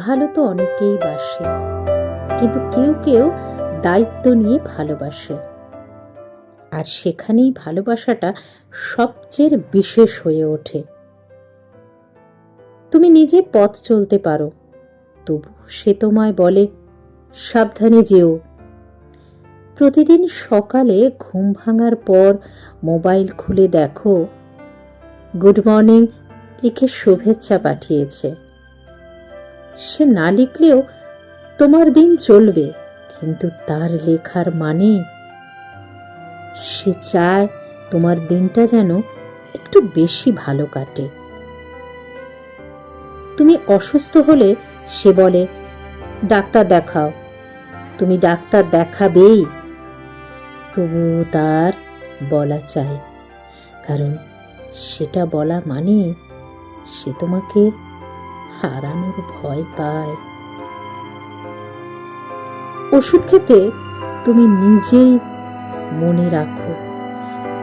ভালো তো অনেকেই বাসে, কিন্তু কেউ কেউ দায়িত্ব নিয়ে ভালোবাসে, আর সেখানেই ভালোবাসাটা সবচেয়ে বিশেষ হয়ে ওঠে। তুমি নিজে পথ চলতে পারো, তবু সে তোমায় বলে সাবধানে যেও। প্রতিদিন সকালে ঘুম ভাঙার পর মোবাইল খুলে দেখো গুড মর্নিং লিখে শুভেচ্ছা পাঠিয়েছে। সে না লিখলেও তোমার দিন চলবে, কিন্তু তার লেখার মানে সে চায় তোমার দিনটা যেন একটু বেশি ভালো কাটে। তুমি অসুস্থ হলে সে বলে ডাক্তার দেখাও। তুমি ডাক্তার দেখাবেই, তবু তার বলা চাই, কারণ সেটা বলা মানে সে তোমাকে হারানোর ভয় পায়। ওষুধ খেতে তুমি নিজেই মনে রাখো,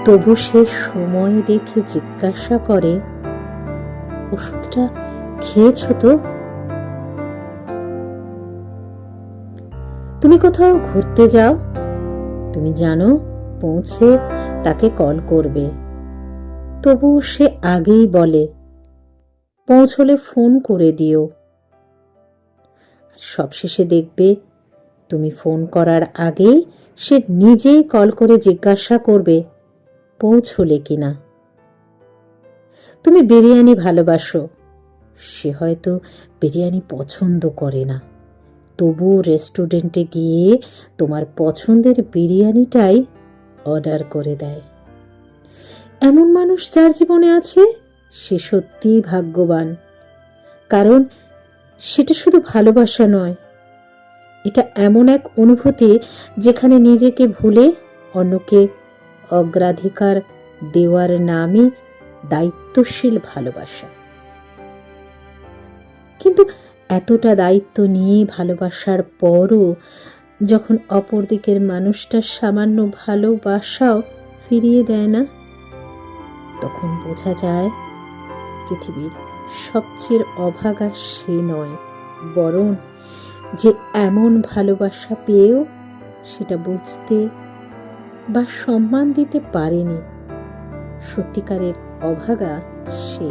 তবু সে সময় দেখে জিজ্ঞাসা করে ওষুধটা খেয়েছো তো? তুমি কোথাও ঘুরতে যাও, তুমি জানো পৌঁছে তাকে কল করবে, তবু সে আগেই বলে পৌঁছলে ফোন করে দিও। সবশেষে দেখবে তুমি ফোন করার আগেই সে নিজেই কল করে জিজ্ঞাসা করবে পৌঁছলে কিনা। তুমি বিরিয়ানি ভালোবাসো, সে হয়তো বিরিয়ানি পছন্দ করে না, তবু রেস্টুরেন্টে গিয়ে তোমার পছন্দের বিরিয়ানিটাই অর্ডার করে দেয়। এমন মানুষ যার জীবনে আছে সে সত্যিই ভাগ্যবান, কারণ সেটা শুধু ভালোবাসা নয়, এটা এমন এক অনুভূতি যেখানে নিজেকে ভুলে অন্যকে অগ্রাধিকার দেওয়ার নামই দায়িত্বশীল ভালোবাসা। কিন্তু এতটা দায়িত্ব নিয়ে ভালোবাসার পরও যখন অপর দিকের মানুষটার সামান্য ভালোবাসাও ফিরিয়ে দেয় না, তখন বোঝা যায় পৃথিবীর সবচেয়ে অভাগা সে নয়, বরং যে এমন ভালোবাসা পেয়েও সেটা বুঝতে বা সম্মান দিতে পারেনি। সত্যিকারের অভাগা সে।